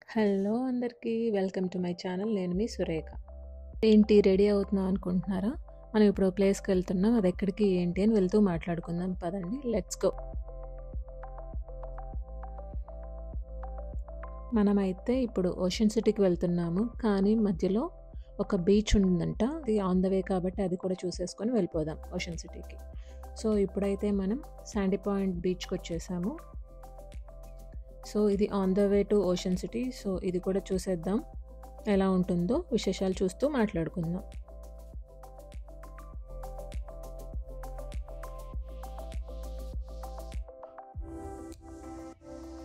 Hello అందరికీ. Welcome to my channel. నేను మీ సురేఖ. ఏంటి రెడీ అవుతున్నాం అనుకుంటున్నారా? మనం ఇప్పుడు ప్లేస్‌కి వెళ్తున్నాం. అది ఎక్కడికి ఏంటి అని వెళ్తూ మాట్లాడుకుందాం పదండి. Let's go. మనమైతే ఇప్పుడు ఓషన్ సిటీకి వెళ్తున్నాము. కానీ మధ్యలో ఒక బీచ్ ఉందంట. అది ఆన్ ద వే కాబట్టి అది కూడా చూసేసుకొని వెళ్ళిపోదాం ఓషన్ సిటీకి. సో ఇప్పుడైతే మనం శాండీ పాయింట్ బీచ్‌కొచ్చేసాము. సో ఇది on the way to ocean city. So ఇది కూడా చూసేద్దాం. ఎలా ఉంటుందో విశేషాలు చూస్తూ మాట్లాడుకుందాం.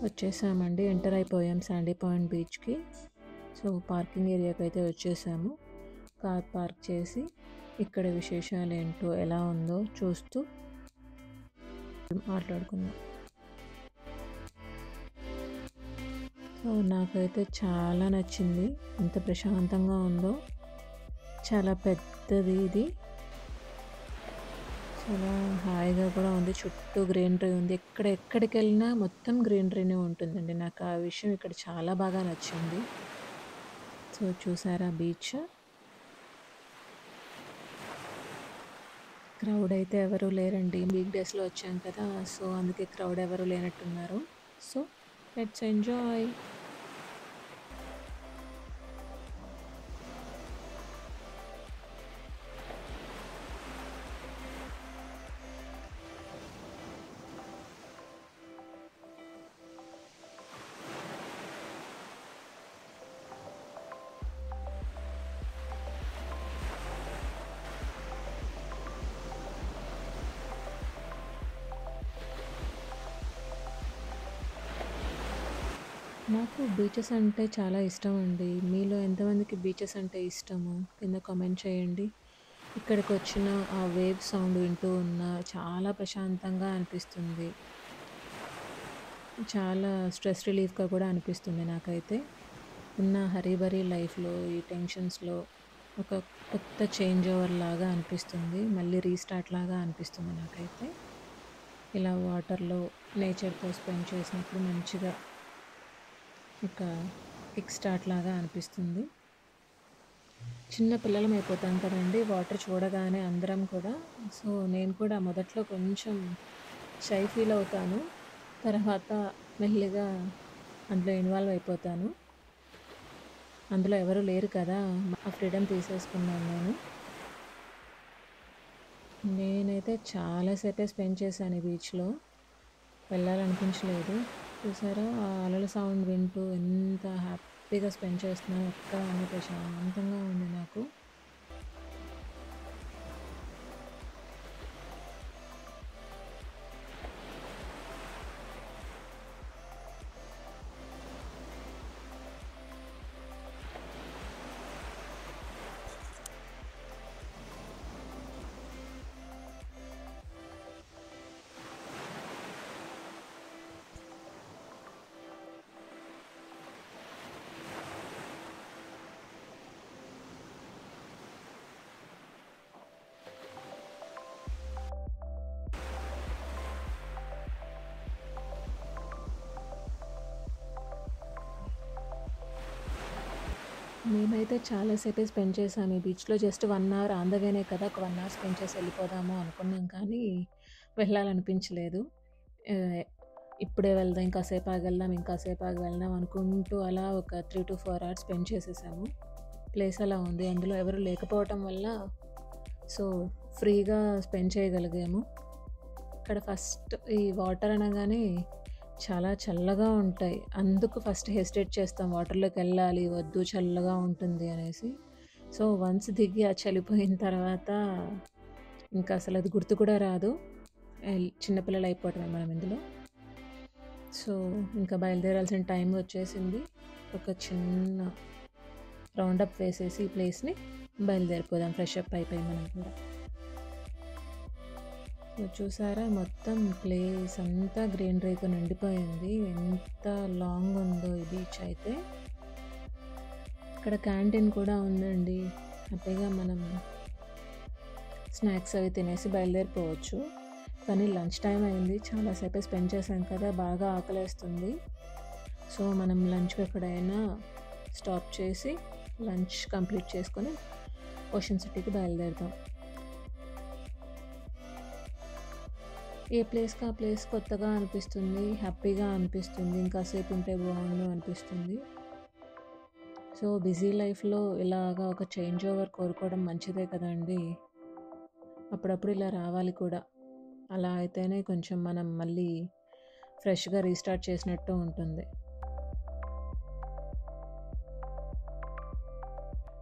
వచ్చేసామండి. ఎంటర్ అయిపోయాం శాండీ పాయింట్ బీచ్‌కి. సో పార్కింగ్ ఏరియాకి అయితే వచ్చేసాము. కార్ పార్క్ చేసి ఇక్కడ విశేషాలు ఏంటో ఎలా ఉందో చూస్తూ మాట్లాడుకుందాం. సో నాకైతే చాలా నచ్చింది. ఎంత ప్రశాంతంగా ఉందో. చాలా పెద్దది ఇది. చాలా హాయిగా కూడా ఉంది. చుట్టూ గ్రీనరీ ఉంది. ఎక్కడికెళ్ళినా మొత్తం గ్రీనరీనే ఉంటుందండి. నాకు ఆ విషయం ఇక్కడ చాలా బాగా నచ్చింది. సో చూసారా బీచ్? క్రౌడ్ అయితే ఎవరు లేరండి. వీక్ డేస్‌లో వచ్చాం కదా! సో అందుకే క్రౌడ్ ఎవరు లేనట్టున్నారు. So let's enjoy. నాకు బీచెస్ అంటే చాలా ఇష్టం అండి. మీలో ఎంతమందికి బీచెస్ అంటే ఇష్టము? కింద కామెంట్ చేయండి. ఇక్కడికొచ్చిన ఆ వేవ్ సౌండ్ వింటూ ఉన్నా చాలా ప్రశాంతంగా అనిపిస్తుంది. చాలా స్ట్రెస్ రిలీఫ్‌గా కూడా అనిపిస్తుంది నాకైతే. ఉన్న హరీ బరీ లైఫ్‌లో, ఈ టెన్షన్స్‌లో ఒక కొత్త చేంజ్ ఓవర్ లాగా అనిపిస్తుంది. మళ్ళీ రీస్టార్ట్ లాగా అనిపిస్తుంది నాకైతే. ఇలా వాటర్‌లో నేచర్‌తో స్పెండ్ చేసినప్పుడు మంచిగా ఒక కిక్ స్టార్ట్ లాగా అనిపిస్తుంది. చిన్న పిల్లలం అయిపోతాం కదండీ! వాటర్ చూడగానే అందరం కూడా. సో, నేను కూడా మొదట్లో కొంచెం షై ఫీల్ అవుతాను. తర్వాత మెల్లిగా అందులో ఇన్వాల్వ్ అయిపోతాను. అందులో ఎవరు లేరు కదా! ఆ ఫ్రీడమ్ తీసేసుకున్నాను నేను. నేనైతే చాలా సేపే స్పెండ్ చేశాను ఈ బీచ్‌లో. వెళ్ళాలనిపించలేదు. చూసారా? ఆ అలల సౌండ్ వింటూ ఎంత హ్యాపీగా స్పెండ్ చేస్తున్నానో ఒక్కదాన్నే ప్రశాంతంగా ఉంది నాకు. మేమైతే చాలా సేపే స్పెండ్ చేసాం ఈ బీచ్‌లో. జస్ట్ 1 అవర్ ఆన్ ద వేనే కదా! ఒక 1 అవర్ స్పెండ్ చేసి వెళ్ళిపోదాము అనుకున్నాం కానీ, వెళ్ళాలనిపించలేదు. ఆహ్, ఇప్పుడే వెళ్దాం, ఇంకాసేపు ఆగి వెళ్దాం, ఇంకాసేపు ఆగి వెళ్దాం అనుకుంటూ అలా ఒక 3-4 అవర్స్ స్పెండ్ చేసేసాము. ప్లేస్ అలా ఉంది. అందులో ఎవరు లేకపోవటం వల్ల సో, ఫ్రీగా స్పెండ్ చేయగలిగాము. ఇక్కడ ఫస్ట్ ఈ వాటర్ అనగానే చాలా చల్లగా ఉంటాయి. అందుకు ఫస్ట్ హెసిటేట్ చేస్తాం వాటర్‌లోకెళ్ళాలి, వద్దు చల్లగా ఉంటుంది అనేసి. సో, వన్స్ దిగి ఆ చలిపోయిన తర్వాత ఇంకా అసలది గుర్తు కూడా రాదు. చిన్న పిల్లలు అయిపోవటమే మనం ఇందులో. సో, ఇంకా బయలుదేరాల్సిన టైం వచ్చేసింది. ఒక చిన్న రౌండప్ వేసేసి ఈ ప్లేస్‌ని బయలుదేరిపోదాం. ఫ్రెష్ అప్ అయిపోయి మనం కూడా. సో చూసారా మొత్తం ప్లేస్ అంతా గ్రీనరీతో నిండిపోయింది. ఎంత లాంగ్ ఉందో ఈ బీచ్ అయితే. ఇక్కడ క్యాంటీన్ కూడా ఉందండి. హ్యాపీగా మనం స్నాక్స్ అవి తినేసి బయలుదేరిపోవచ్చు. కానీ లంచ్ టైం అయింది. చాలా సేపే స్పెండ్ చేశాం కదా! బాగా ఆకలేస్తుంది. సో మనం లంచ్కి ఎక్కడైనా స్టాప్ చేసి లంచ్ కంప్లీట్ చేసుకొని ఓషన్ సిటీకి బయలుదేరుతాం. ఏ ప్లేస్కి ఆ ప్లేస్ కొత్తగా అనిపిస్తుంది, హ్యాపీగా అనిపిస్తుంది, ఇంకాసేపు ఉంటే బాగుండు అనిపిస్తుంది. సో బిజీ లైఫ్లో ఇలాగా ఒక చేంజ్ ఓవర్ కోరుకోవడం మంచిదే కదండి. అప్పుడప్పుడు ఇలా రావాలి కూడా. అలా అయితేనే కొంచెం మనం మళ్ళీ ఫ్రెష్గా రీస్టార్ట్ చేసినట్టు ఉంటుంది.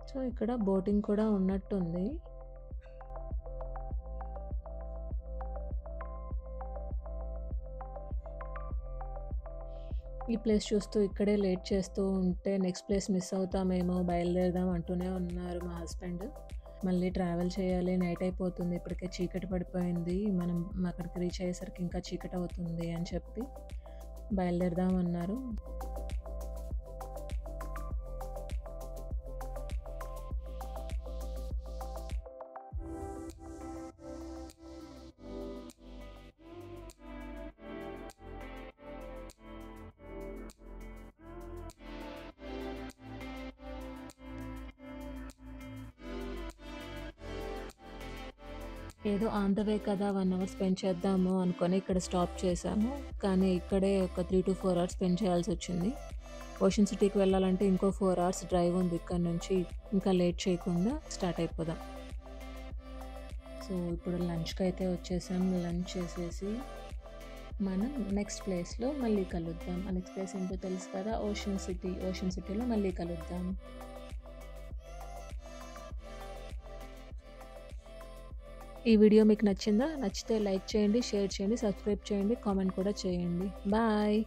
సో ఇక్కడ బోటింగ్ కూడా ఉన్నట్టుంది. ఈ ప్లేస్ చూస్తూ ఇక్కడే లేట్ చేస్తూ ఉంటే నెక్స్ట్ ప్లేస్ మిస్ అవుతామేమో, బయలుదేరదాం అంటూనే ఉన్నారు మా హస్బెండ్. మళ్ళీ ట్రావెల్ చేయాలి, నైట్ అయిపోతుంది, ఇప్పటికే చీకటి పడిపోయింది, మనం అక్కడికి రీచ్ అయ్యేసరికి ఇంకా చీకటి అవుతుంది అని చెప్పి బయలుదేరదాం అన్నారు. ఏదో ఆన్ ద వే కదా 1 అవర్ స్పెండ్ చేద్దాము అనుకొని ఇక్కడ స్టాప్ చేశాము. కానీ ఇక్కడే ఒక 3-4 అవర్స్ స్పెండ్ చేయాల్సొచ్చింది. ఓషన్ సిటీకి వెళ్ళాలంటే ఇంకో 4 అవర్స్ డ్రైవ్ ఉంది ఇక్కడ నుంచి. ఇంకా లేట్ చేయకుండా స్టార్ట్ అయిపోదాం. సో ఇప్పుడు లంచ్కి అయితే వచ్చేసాం. లంచ్ చేసేసి మనం నెక్స్ట్ ప్లేస్లో మళ్ళీ కలుద్దాం. ఆ నెక్స్ట్ ప్లేస్ ఏంటో తెలుసు కదా, ఓషన్ సిటీ. ఓషన్ సిటీలో మళ్ళీ కలుద్దాం. ఈ వీడియో మీకు నచ్చిందా? నచ్చితే లైక్ చేయండి, షేర్ చేయండి, సబ్స్క్రైబ్ చేయండి, కామెంట్ కూడా చేయండి. బాయ్.